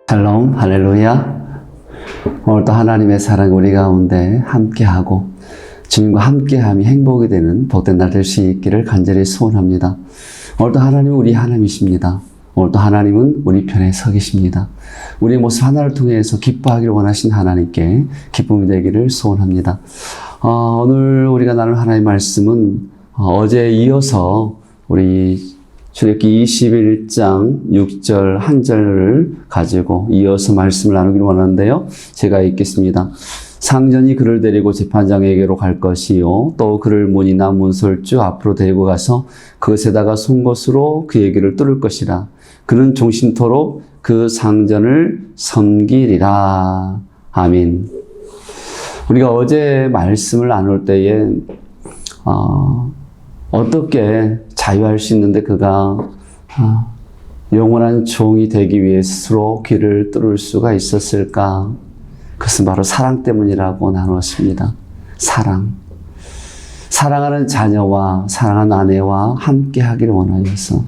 샬롬, 할렐루야. 오늘도 하나님의 사랑 우리 가운데 함께하고 주님과 함께함이 행복이 되는 복된 날 될 수 있기를 간절히 소원합니다. 오늘도 하나님은 우리 하나님이십니다. 오늘도 하나님은 우리 편에 서 계십니다. 우리의 모습 하나를 통해서 기뻐하기를 원하신 하나님께 기쁨이 되기를 소원합니다. 오늘 우리가 나눌 하나님의 말씀은 어제에 이어서 우리 출애굽기 21장 6절 한 절을 가지고 이어서 말씀을 나누기를 원하는데요. 제가 읽겠습니다. 상전이 그를 데리고 재판장에게로 갈 것이요 또 그를 문이나 문설주 앞으로 데리고 가서 그것에다가 송곳으로 그의 귀를 뚫을 것이라. 그는 종신토록 그 상전을 섬기리라. 아멘. 우리가 어제 말씀을 나눌 때에 어떻게 자유할 수 있는데 그가 영원한 종이 되기 위해 스스로 귀를 뚫을 수가 있었을까? 그것은 바로 사랑 때문이라고 나누었습니다. 사랑. 사랑하는 자녀와 사랑하는 아내와 함께 하기를 원하여서,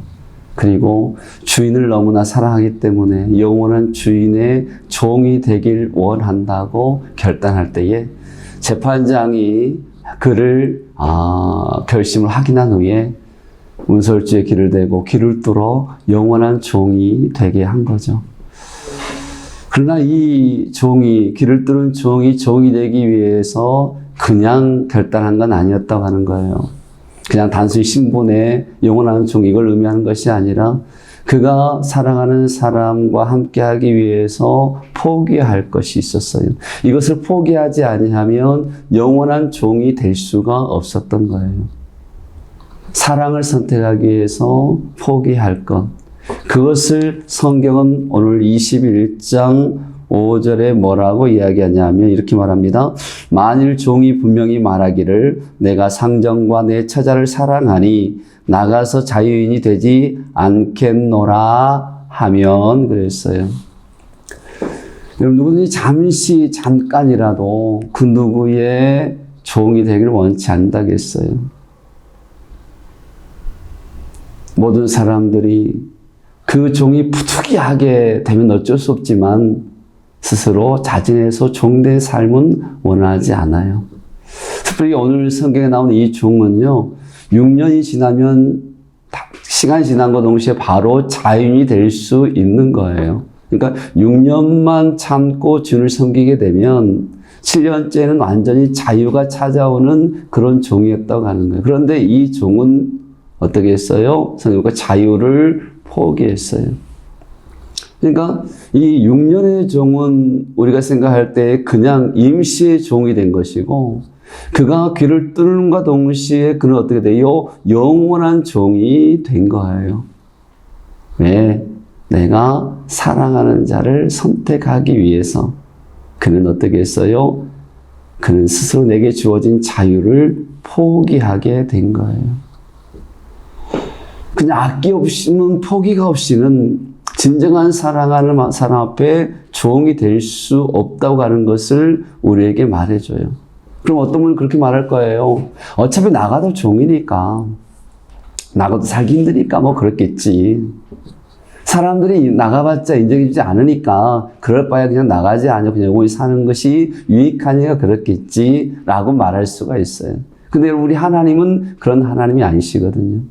그리고 주인을 너무나 사랑하기 때문에 영원한 주인의 종이 되길 원한다고 결단할 때에 재판장이 그를 결심을 확인한 후에 문설주에 귀를 대고 귀를 뚫어 영원한 종이 되게 한 거죠. 그러나 이 종이, 귀를 뚫은 종이 되기 위해서 그냥 결단한 건 아니었다고 하는 거예요. 그냥 단순히 신분의 영원한 종, 이걸 의미하는 것이 아니라 그가 사랑하는 사람과 함께하기 위해서 포기할 것이 있었어요. 이것을 포기하지 아니하면 영원한 종이 될 수가 없었던 거예요. 사랑을 선택하기 위해서 포기할 것. 그것을 성경은 오늘 21장 5절에 뭐라고 이야기하냐면 이렇게 말합니다. 만일 종이 분명히 말하기를 내가 상전과 내 처자를 사랑하니 나가서 자유인이 되지 않겠노라 하면 그랬어요. 여러분, 누구든지 잠깐이라도 그 누구의 종이 되기를 원치 않다겠어요. 모든 사람들이 그 종이 부득이하게 되면 어쩔 수 없지만 스스로 자진해서 종된 삶은 원하지 않아요. 특별히 오늘 성경에 나오는 이 종은요, 6년이 지나면 시간이 지난 것 동시에 바로 자유인이 될 수 있는 거예요. 그러니까 6년만 참고 주를 섬기게 되면 7년째는 완전히 자유가 찾아오는 그런 종이었다고 하는 거예요. 그런데 이 종은 어떻게 했어요? 성경과 자유를 포기했어요. 그러니까 이 6년의 종은 우리가 생각할 때 그냥 임시의 종이 된 것이고, 그가 귀를 뚫는과 동시에 그는 어떻게 돼요? 영원한 종이 된 거예요. 왜? 내가 사랑하는 자를 선택하기 위해서. 그는 어떻게 했어요? 그는 스스로 내게 주어진 자유를 포기하게 된 거예요. 그냥 악기 없이는, 포기가 없이는 진정한 사랑하는 사람 앞에 종이 될 수 없다고 하는 것을 우리에게 말해줘요. 그럼 어떤 분은 그렇게 말할 거예요. 어차피 나가도 종이니까, 나가도 살기 힘드니까 뭐 그렇겠지. 사람들이 나가봤자 인정해주지 않으니까 그럴 바에 그냥 나가지 않고 그냥 영원히 사는 것이 유익하니까 그렇겠지 라고 말할 수가 있어요. 근데 우리 하나님은 그런 하나님이 아니시거든요.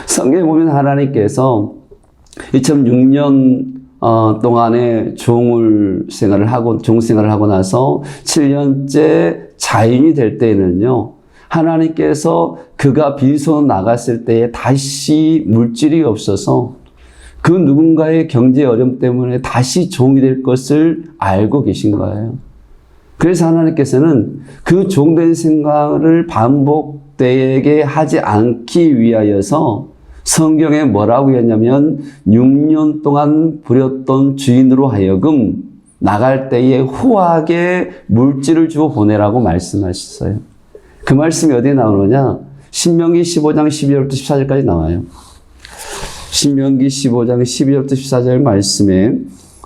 성경에 보면 하나님께서 2006년 동안에 종 생활을 하고 나서 7년째 자유인이 될 때에는요, 하나님께서 그가 빈손 나갔을 때에 다시 물질이 없어서 그 누군가의 경제 어려움 때문에 다시 종이 될 것을 알고 계신 거예요. 그래서 하나님께서는 그 종된 생각을 반복되게 하지 않기 위하여서 성경에 뭐라고 했냐면 6년 동안 부렸던 주인으로 하여금 나갈 때에 후하게 물질을 주고 보내라고 말씀하셨어요. 그 말씀이 어디에 나오느냐? 신명기 15장 12절부터 14절까지 나와요. 신명기 15장 12절부터 14절 말씀에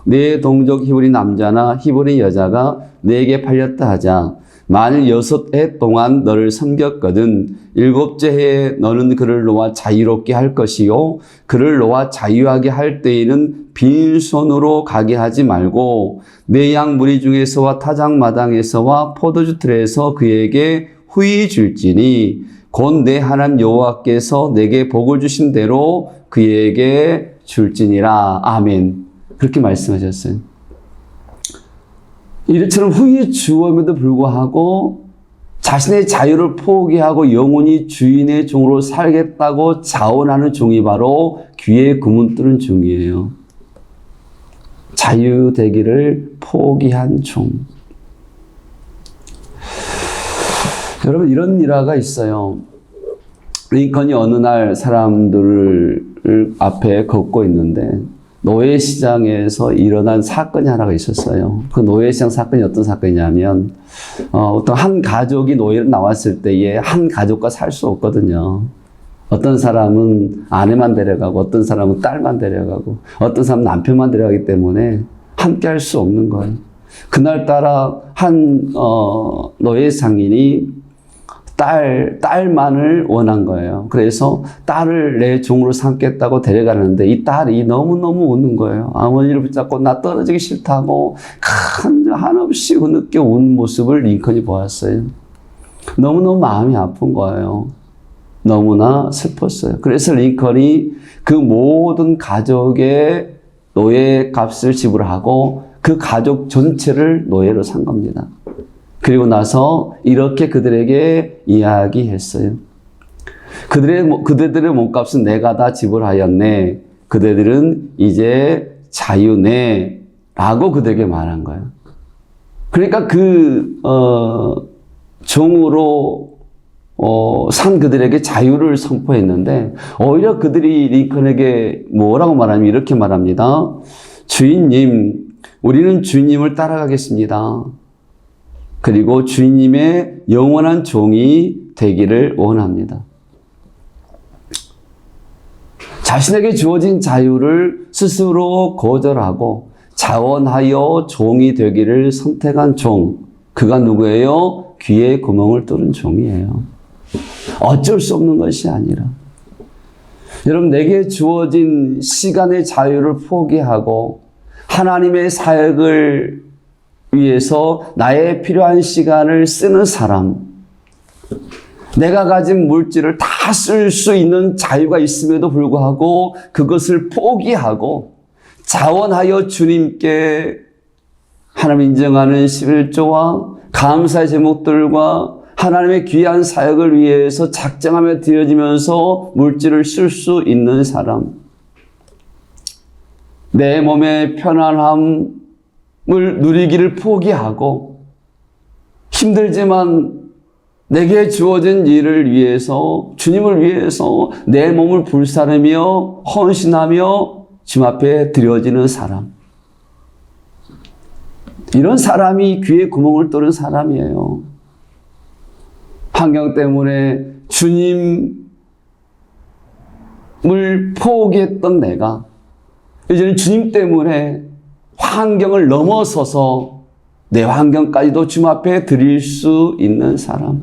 내 동족 히브리 남자나 히브리 여자가 내게 팔렸다 하자 만일 6해 동안 너를 섬겼거든 7째 해에 너는 그를 놓아 자유롭게 할 것이요 그를 놓아 자유하게 할 때에는 빈손으로 가게 하지 말고 내 양 무리 중에서와 타작마당에서와 포도주 틀에서 그에게 후히 줄지니 곧 내 하나님 여호와께서 내게 복을 주신 대로 그에게 줄지니라. 아멘. 그렇게 말씀하셨어요. 이처럼 후히 주음에도 불구하고 자신의 자유를 포기하고 영원히 주인의 종으로 살겠다고 자원하는 종이 바로 귀에 구문 뚫은 종이에요. 자유되기를 포기한 종. 여러분 이런 일화가 있어요. 링컨이 어느 날 사람들을 앞에 걷고 있는데 노예시장에서 일어난 사건이 하나가 있었어요. 그 노예시장 사건이 어떤 사건이냐면 어떤 한 가족이 노예로 나왔을 때에 한 가족과 살 수 없거든요. 어떤 사람은 아내만 데려가고 어떤 사람은 딸만 데려가고 어떤 사람은 남편만 데려가기 때문에 함께 할 수 없는 거예요. 그날따라 한 노예 상인이 딸만을 원한 거예요. 그래서 딸을 내 종으로 삼겠다고 데려가는데 이 딸이 너무너무 우는 거예요. 어머니를 붙잡고 나 떨어지기 싫다고 한없이 흐느껴 우는 모습을 링컨이 보았어요. 너무너무 마음이 아픈 거예요. 너무나 슬펐어요. 그래서 링컨이 그 모든 가족의 노예 값을 지불하고 그 가족 전체를 노예로 산 겁니다. 그리고 나서 이렇게 그들에게 이야기했어요. 그대들의 몸값은 내가 다 지불하였네. 그대들은 이제 자유네. 라고 그들에게 말한 거예요. 그러니까 종으로 산 그들에게 자유를 선포했는데 오히려 그들이 링컨에게 뭐라고 말하냐면 이렇게 말합니다. 주인님, 우리는 주인님을 따라가겠습니다. 그리고 주인님의 영원한 종이 되기를 원합니다. 자신에게 주어진 자유를 스스로 거절하고 자원하여 종이 되기를 선택한 종. 그가 누구예요? 귀에 구멍을 뚫은 종이에요. 어쩔 수 없는 것이 아니라. 여러분, 내게 주어진 시간의 자유를 포기하고 하나님의 사역을 위해서 나의 필요한 시간을 쓰는 사람, 내가 가진 물질을 다 쓸 수 있는 자유가 있음에도 불구하고 그것을 포기하고 자원하여 주님께 하나님 인정하는 11조와 감사의 제목들과 하나님의 귀한 사역을 위해서 작정하며 드려지면서 물질을 쓸 수 있는 사람, 내 몸의 편안함 을 누리기를 포기하고 힘들지만 내게 주어진 일을 위해서 주님을 위해서 내 몸을 불사르며 헌신하며 주님 앞에 드려지는 사람, 이런 사람이 귀에 구멍을 뚫은 사람이에요. 환경 때문에 주님을 포기했던 내가 이제는 주님 때문에 환경을 넘어서서 내 환경까지도 주님 앞에 드릴 수 있는 사람.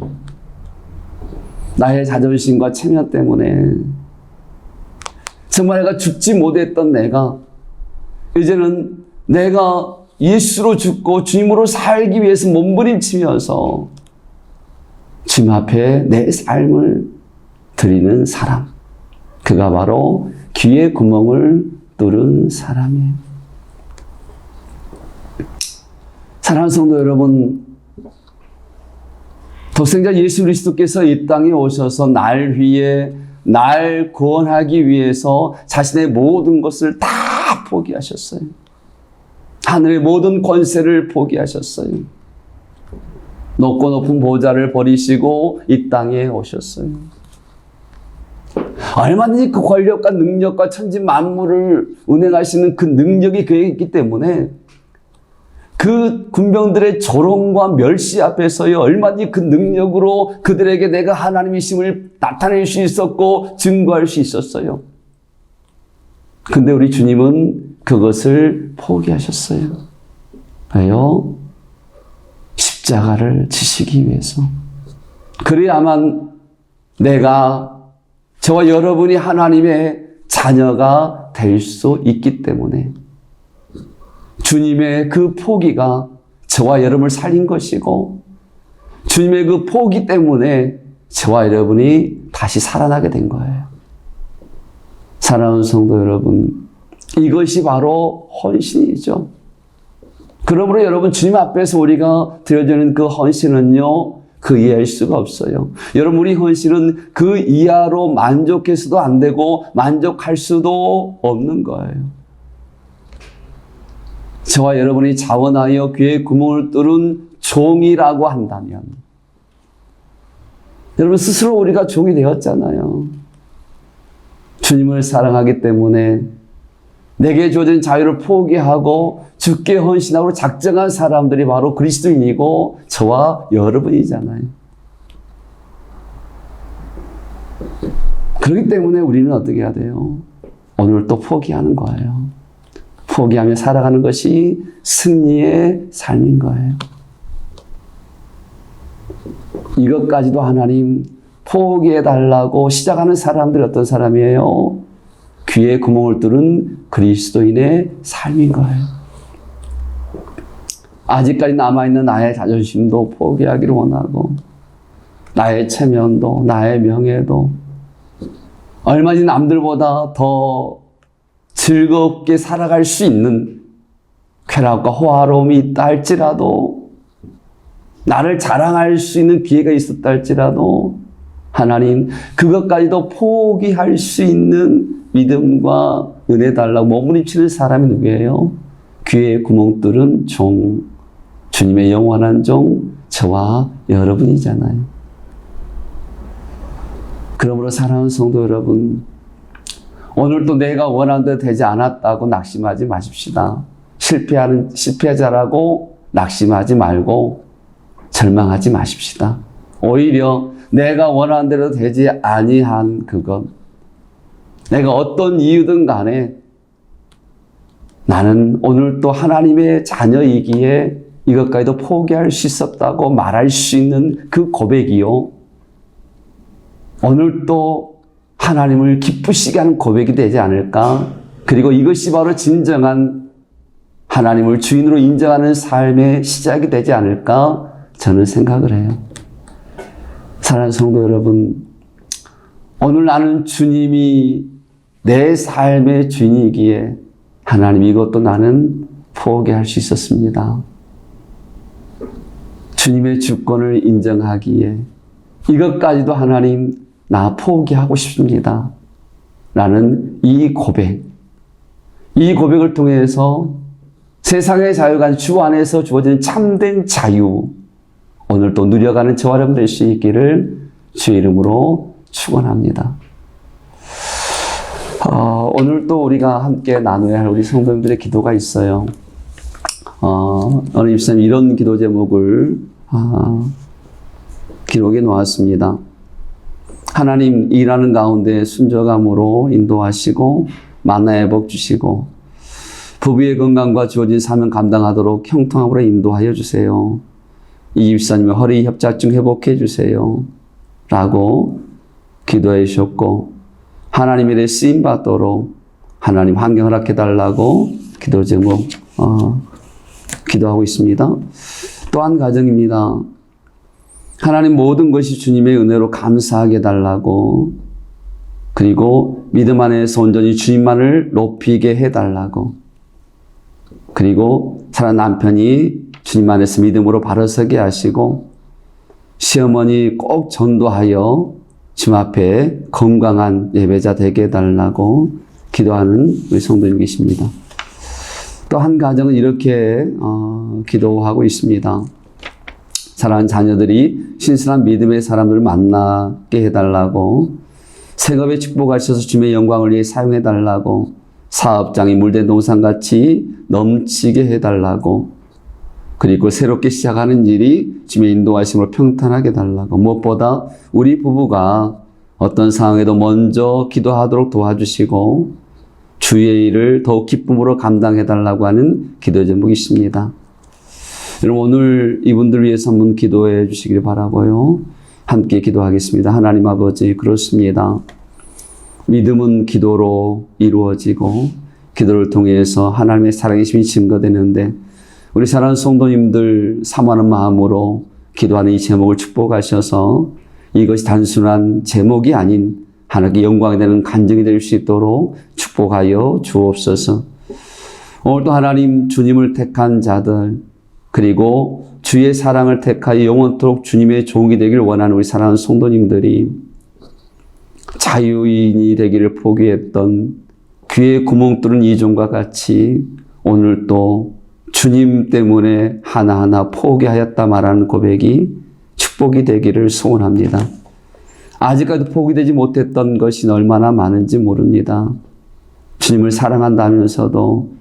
나의 자존심과 체면 때문에 정말 내가 죽지 못했던 내가 이제는 내가 예수로 죽고 주님으로 살기 위해서 몸부림치면서 주님 앞에 내 삶을 드리는 사람. 그가 바로 귀에 구멍을 뚫은 사람이에요. 사랑하는 성도 여러분, 독생자 예수 그리스도께서 이 땅에 오셔서 날 위해 날 구원하기 위해서 자신의 모든 것을 다 포기하셨어요. 하늘의 모든 권세를 포기하셨어요. 높고 높은 보좌를 버리시고 이 땅에 오셨어요. 얼마든지 그 권력과 능력과 천지 만물을 운행하시는 그 능력이 그에게 있기 때문에 그 군병들의 조롱과 멸시 앞에서요, 얼마든지 그 능력으로 그들에게 내가 하나님이심을 나타낼 수 있었고 증거할 수 있었어요. 근데 우리 주님은 그것을 포기하셨어요. 왜요? 십자가를 지시기 위해서. 그래야만 내가, 저와 여러분이 하나님의 자녀가 될 수 있기 때문에 주님의 그 포기가 저와 여러분을 살린 것이고, 주님의 그 포기 때문에 저와 여러분이 다시 살아나게 된 거예요. 사랑하는 성도 여러분, 이것이 바로 헌신이죠. 그러므로 여러분, 주님 앞에서 우리가 드려지는 그 헌신은요, 그 이해할 수가 없어요. 여러분, 우리 헌신은 그 이하로 만족해서도 안 되고 만족할 수도 없는 거예요. 저와 여러분이 자원하여 귀에 구멍을 뚫은 종이라고 한다면, 여러분, 스스로 우리가 종이 되었잖아요. 주님을 사랑하기 때문에 내게 주어진 자유를 포기하고 주께 헌신하고 작정한 사람들이 바로 그리스도인이고 저와 여러분이잖아요. 그렇기 때문에 우리는 어떻게 해야 돼요? 오늘 또 포기하는 거예요. 포기하며 살아가는 것이 승리의 삶인 거예요. 이것까지도 하나님 포기해달라고 시작하는 사람들이 어떤 사람이에요? 귀에 구멍을 뚫은 그리스도인의 삶인 거예요. 아직까지 남아있는 나의 자존심도 포기하기를 원하고, 나의 체면도, 나의 명예도, 얼마든지 남들보다 더 즐겁게 살아갈 수 있는 쾌락과 호화로움이 있다 할지라도, 나를 자랑할 수 있는 기회가 있었다 할지라도, 하나님, 그것까지도 포기할 수 있는 믿음과 은혜 달라고 몸부림치는 사람이 누구예요? 귀에 구멍 뚫은 종, 주님의 영원한 종, 저와 여러분이잖아요. 그러므로 사랑하는 성도 여러분, 오늘도 내가 원하는 대로 되지 않았다고 낙심하지 마십시다. 실패자라고 낙심하지 말고 절망하지 마십시다. 오히려 내가 원하는 대로 되지 아니한 그것, 내가 어떤 이유든 간에 나는 오늘 또 하나님의 자녀이기에 이것까지도 포기할 수 있었다고 말할 수 있는 그 고백이요, 오늘 또 하나님을 기쁘시게 하는 고백이 되지 않을까? 그리고 이것이 바로 진정한 하나님을 주인으로 인정하는 삶의 시작이 되지 않을까? 저는 생각을 해요. 사랑하는 성도 여러분, 오늘 나는 주님이 내 삶의 주인이기에 하나님, 이것도 나는 포기할 수 있었습니다. 주님의 주권을 인정하기에 이것까지도 하나님, 나 포기하고 싶습니다. 라는 이 고백을 통해서 세상의 자유가 주 안에서 주어지는 참된 자유, 오늘 또 누려가는 저와 여러분 될 수 있기를 주의 이름으로 축원합니다. 오늘 또 우리가 함께 나눠야 할 우리 성도님들의 기도가 있어요. 오늘 입사님 이런 기도 제목을 기록해 놓았습니다. 하나님, 일하는 가운데 순종함으로 인도하시고 만나의 복 주시고 부부의 건강과 주어진 사명 감당하도록 형통함으로 인도하여 주세요. 이 집사님의 허리 협착증 회복해 주세요. 라고 기도해 주셨고, 하나님의 일에 쓰임 받도록 하나님 환경 허락해 달라고 기도 제목 기도하고 있습니다. 또 한 가정입니다. 하나님, 모든 것이 주님의 은혜로 감사하게 해달라고, 그리고 믿음 안에서 온전히 주님만을 높이게 해달라고, 그리고 사랑 남편이 주님 안에서 믿음으로 바로 서게 하시고, 시어머니 꼭 전도하여 주님 앞에 건강한 예배자 되게 해달라고 기도하는 우리 성도님 계십니다. 또 한 가정은 이렇게 기도하고 있습니다. 사랑하는 자녀들이 신실한 믿음의 사람들을 만나게 해달라고, 생업에 축복하셔서 주님의 영광을 위해 사용해달라고, 사업장이 물된 동산같이 넘치게 해달라고, 그리고 새롭게 시작하는 일이 주님의 인도하심으로 평탄하게 해달라고, 무엇보다 우리 부부가 어떤 상황에도 먼저 기도하도록 도와주시고 주의 일을 더욱 기쁨으로 감당해달라고 하는 기도 제목이 있습니다. 여러분 오늘 이분들 위해서 한번 기도해 주시길 바라고요. 함께 기도하겠습니다. 하나님 아버지, 그렇습니다. 믿음은 기도로 이루어지고 기도를 통해서 하나님의 사랑의 힘이 증거되는데 우리 사랑하는 성도님들 사모하는 마음으로 기도하는 이 제목을 축복하셔서 이것이 단순한 제목이 아닌 하나님께 영광이 되는 간증이 될 수 있도록 축복하여 주옵소서. 오늘도 하나님 주님을 택한 자들 그리고 주의 사랑을 택하여 영원토록 주님의 종이 되길 원하는 우리 사랑하는 성도님들이 자유인이 되기를 포기했던 귀에 구멍 뚫은 이종과 같이 오늘 또 주님 때문에 하나하나 포기하였다 말하는 고백이 축복이 되기를 소원합니다. 아직까지 포기되지 못했던 것이 얼마나 많은지 모릅니다. 주님을 사랑한다면서도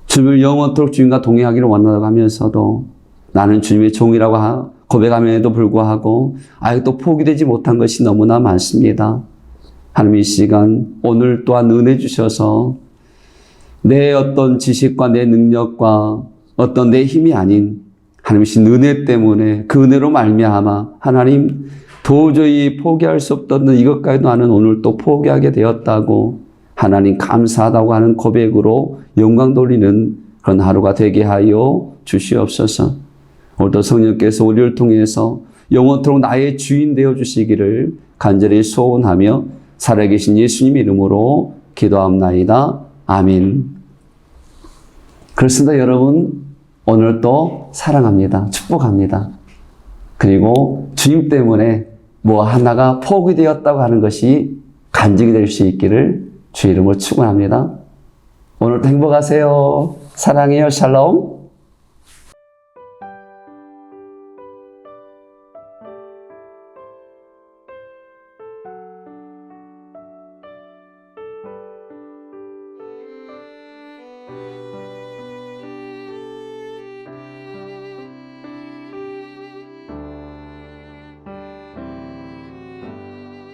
주님을 영원토록 주님과 동행하기를 원한다고 하면서도 나는 주님의 종이라고 고백함에도 불구하고 아직도 포기되지 못한 것이 너무나 많습니다. 하나님 이 시간 오늘 또한 은혜 주셔서 내 어떤 지식과 내 능력과 어떤 내 힘이 아닌 하나님이신 은혜 때문에 그 은혜로 말미암아 하나님 도저히 포기할 수 없던 이것까지도 나는 오늘 또 포기하게 되었다고 하나님 감사하다고 하는 고백으로 영광 돌리는 그런 하루가 되게 하여 주시옵소서. 오늘도 성령께서 우리를 통해서 영원토록 나의 주인 되어 주시기를 간절히 소원하며 살아계신 예수님 이름으로 기도합나이다. 아멘. 그렇습니다. 여러분 오늘 또 사랑합니다. 축복합니다. 그리고 주님 때문에 뭐 하나가 포기되었다고 하는 것이 간증이 될 수 있기를 주 이름으로 축원합니다. 오늘도 행복하세요. 사랑해요. 샬롬.